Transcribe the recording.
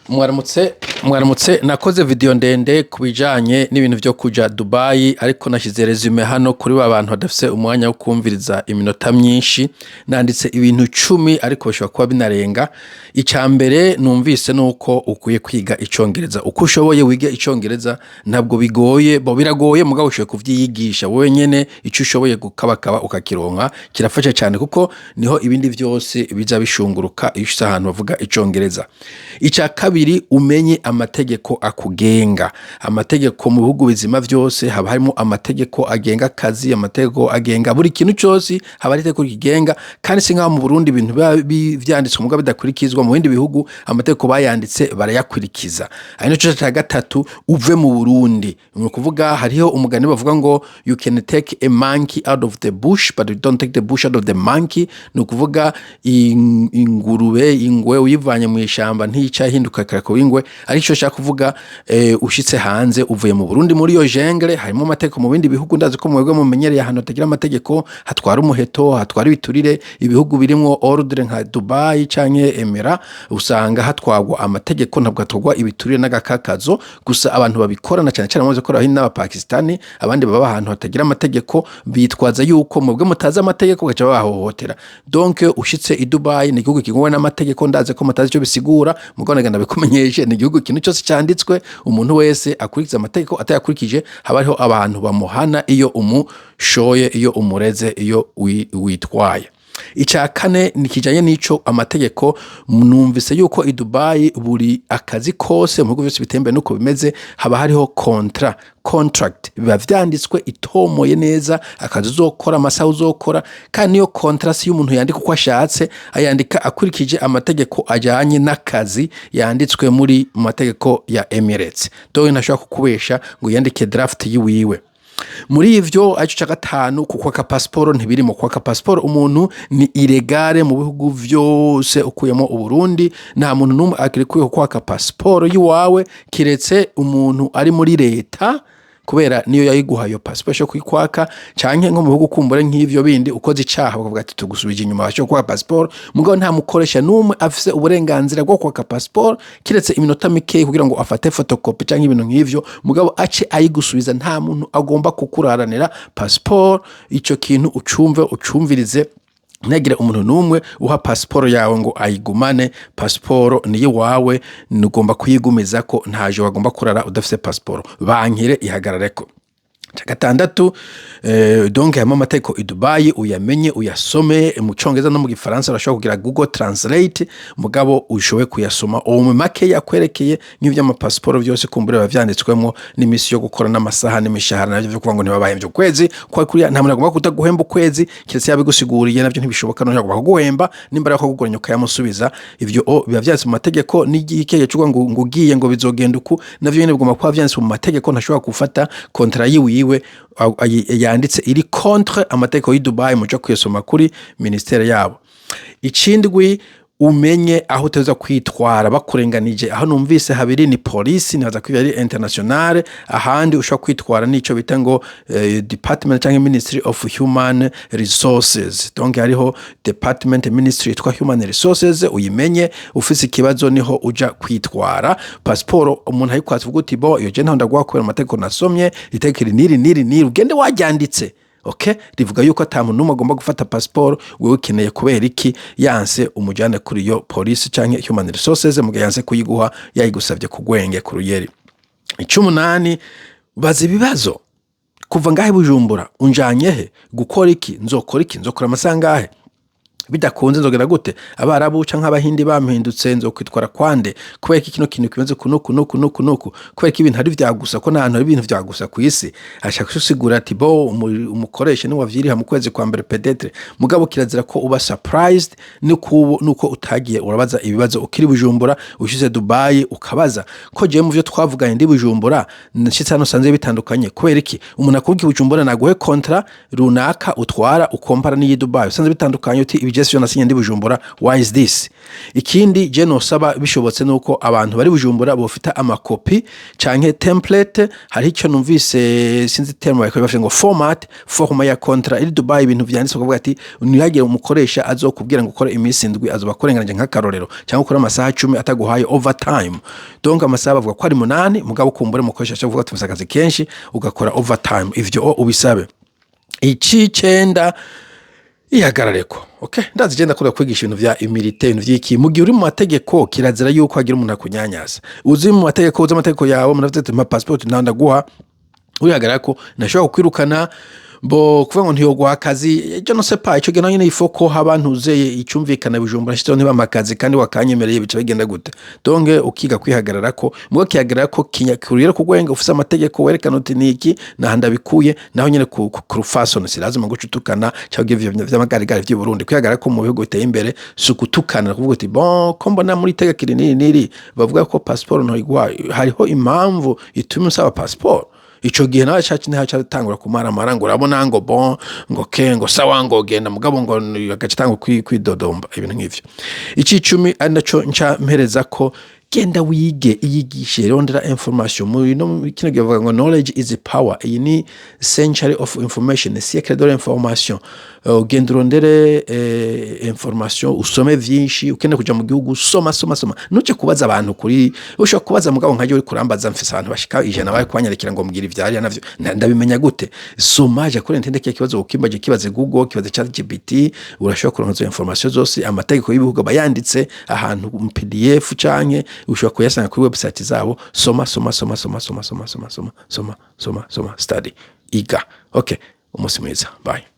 mwaramutse nakoze video ndende kubijanye n'ibintu byo kuja Dubai ariko nashize resume hano kuri abantu badafise umwanya wo kumviriza iminota myinshi nanditse ibintu 10 ariko bashobora kuba binarenga. Icambere numvise nuko ukwiye kwiga icongereza, uko ushoboye wige icongereza ntabwo bigoye, bo biragoye mugabo ushoboye kuvyiyigisha wowe nyene ico ushoboye gukabakaba ukakironka kirafasha cyane kuko niho ibindi byose biza bishunguruka iyo ushitse ahantu bavuga icongereza. Ica kabiri umenye amategeko akugenga. Amategeko mu bihugu bizima byose haba harimo amategeko agenga akazi, amategeko agenga buri kintu cyose haba ari itegeko kigenga, kandi singa mu Burundi ibintu byanditswe mugabo bidakurikizwa, mu bindi bihugu amategeko bayanditse barayakurikiza. Ari no cyo cya gatatu uve mu Burundi. Ni kuvuga hariho umugani bavuga ngo you can take a monkey out of the bush but you don't take the bush out of the monkey. Ni kuvuga ingurube ingwe uyivanye mu ishamba ntica hinduka karako ingwe. Ari cyo shaka kuvuga ushitse hanze uvuye mu Burundi muri yo jungle harimo amategeko mu bindi bihugu ndazi ko mwebwe mumenyereye ahantu tagira amategeko hatwara umuheto hatwara ibiturire. Ibihugu birimo ordre nka Dubai canke Emira usanga hatwagwa amategeko ntabwo hatwagwa ibiturire n'agakakazo gusa abantu babikorana cyane cyane muze ko n'aba Pakistani abandi baba ahantu hatagira amategeko bitwaza yuko mwebwe mutaza amategeko gaca bahohotera. Donc ushitse i Dubai ni igihugu kigongwa n'amategeko ndaze ko mutazi cyo bisigura mugona bikumenyeshe ni igihugu kintu cyose cyanditswe umuntu wese akurikiza amategeko atayakurikije haba hariho abantu bamuhana iyo umushoye iyo umureze iyo witwaye. Ica kane nikijanye nico amategeko numvise yuko i Dubai buri akazi kose mu bihugu byose bitembe nuko bimeze haba hariho contract biba vyanditswe itomoye neza akazi uzokora amasaha uzokora, kandi iyo contract y'umuntu yandika uko ashatse ayandika akurikije amategeko ajanye n'akazi yanditswe muri mategeko ya Emirates. Dowe ntashobora kukubesha ngo yandike draft yiwiwe. Muri ivyo aco ca gatanu kukwaka passport ntibirimo. Kwaka passport umuntu ni ilegale mu bihugu vyose ukuyemo u Burundi. Nta muntu numwe akirikuye kwaka passport yiwawe kiretse umuntu ari muri leta kubera niyo yayiguha yo passport yo kwikwaka canke nko mu bihugu kumbure nk'ivyo bindi ukoze icaha bakavuga ati tugusubije inyuma basho kwa passport mugabo nta mukoresha numwe afise uburenganzira bwo kwaka passport kiretse iminota mike kugira ngo afate photocopy canke ibintu nk'ivyo mugabo ace ayigusubiza. Nta muntu agomba kukuraranira passport. Ico kintu ucumvirize negire umuntu numwe uha passport yawe ngo ayigumane. Passport niyo wawe nugomba kuyigumiza ko ntaje wagomba kurara udafise passport bankire ihagarareko. Gatandatu donc hama amategeko i Dubai uyamenye uyasome mu Congereza no mu Gifaransa urashobora kugira Google Translate mugabo ushowe kuyasoma mu make yakwerekeye nk'ivyo ama passport byose kumbure bavyanditswemo n'imisi yo gukora n'amasaha n'imishahara navyo byo kuvuga ngo ntibabahembye ukwezi kwa kuri nta muntu agomba kutaguhemba ukwezi kiretse yabigusiguriye navyo ntibishoboka no agomba kuguhemba nimbara ko kuguranya ukayamusubiza. Ivyo biba vyanditse mu mategeko n'igikeye cyo ngo ugiye ngo bizogenda uku navyo nyene bigomba kuba vyanditse mu mategeko. Ntashobora gufata contrat yiwe yanditse iri contre amategeko y'i Dubai muja kuyasoma kuri ministere yabo. Ikindwi umenye aho uteza kwitwara bakurenganije. Aho numvise habiri ni police naza ko yari internationale, ahandi ushobora kwitwara nico bita ngo department cyangwa ministry of human resources. Donc hariho department ministry yitwa human resources uyimenye ufise ikibazo niho uja kwitwara. Passport umuntu ayikwatse uvuga uti bo iyo je nta ndagwa kubera amategeko nasomye itekeri niri ugende wajyanditse. Okay, rivuga yuko ata muntu agomba gufata passport wewe ukeneye kubera iki yanse umujyane kuri yo police canke human resources mu yanse kuyiguha yayigusavye kugwenge ku ruyeri. 18 bazi bibazo kuva ngahe Bujumbura unjanye he gukora iki nzokora amasangahe bidakunze nzogera gute abarabu canke abahindi bampindutse nzokwitwara kwande kubera kino kintu kibenze kunuku kubera ibintu hari vyagusa ko nahantu hari ibintu vyagusa ku isi. Ashaka gusigura ati bo umukoresha ni wavyiriha mu kwezi kwa mbere pedetre mugabo kirazira ko uba surprised nuko utagiye urabaza ibibazo ukiri Bujumbura ushize Dubai ukabaza ko je mu vyo twavuganye ndi Bujumbura nshitse hano sanze bitandukanye kubera iki umuntu akubwiye Bujumbura naguhe contrat runaka utwara ukompara ni Dubai sanze bitandukanye uti je nasinye ndi Bujumbura, why is this? Ikindi je nosaba bishobotse nuko abantu bari Bujumbura bofita amakopi canke template, hari ico numvise sinzi term bakoresha ngo forma ya contrat iri Dubai, ibintu vyanditse kuvuga ati niyagire umukoresha azokubwira ngo ukore iminsi 7 azobakorenganije nk'akarorero cyangwa ukora amasaha 10 ataguhaye overtime. Donc amasaha bavuga ko ari 8 mugabo kumbure mukoresha cyo kuvuga ati musakazi kenshi ugakora overtime, ivyo ubisabe. Ici 9 ihagarareko. Okay, ndazi genda kuri kwigisha ibintu vya humilité, ibintu vyiki mu gihe uri mu mategeko kirazira yuko hagira umuntu akunyanyasa. Uzi mu mategeko uz'amategeko yawe munavuze ma passport ndaguha uyagarako nashobora kwirukana bo kuvuga ngo ntiyoguha akazi, je no sais pas, ico gena nyine ifoko abantu uzeye icyumvikana Bujumbura shito ntiba makazi kandi wakanyemereye bica bigenda gute. Donc ukiga kwihagararako mugo kihagararako kinyakurira kugwenga ufise amategeko werekana uti niki nahanda bikuye naho nyine ku façon silazima gucutukana cyangwa ivyo vy'amagarigari vy'i Burundi. Kwihagararako mu bihugu biteye imbere sukutukana kuvuga uti bon kombo na muri tegeko niri bavuga ko passport no igwa hariho impamvu ituma usaba passport. Ico gihe nawe cyacu ntacha tangura kumara marango urabona ngo bon ngo kengo sawa ngo genda mugabo ngo agacitanga kwidodomba ibintu nk'ivyo. Iki 10 ari naco nca mpereza ko genda wige iyigishe rondera information muri no kino givuga ngo knowledge is power. Iyi ni century of information, siècle de l'information. Genda rondere information usome vyinshi, ukende kuja mu gihugu soma nuce kubaza abantu kuri ushobora kubaza mugabo nkaje uri kurambaza mfise abantu bashika 100 bari kwanyarikira ngo mugira ivyari navyo ndabimenya gute. Somaje kuri ntendeke kibazo ukimbaje kibaze Google kibaze ChatGPT, urashobora kuronka information zose amategeko y'ibihugu bayanditse ahantu mu PDF canke ushobora kuyasanga kuri website zabo. Soma study iga. Okay, umunsi mwiza, bye.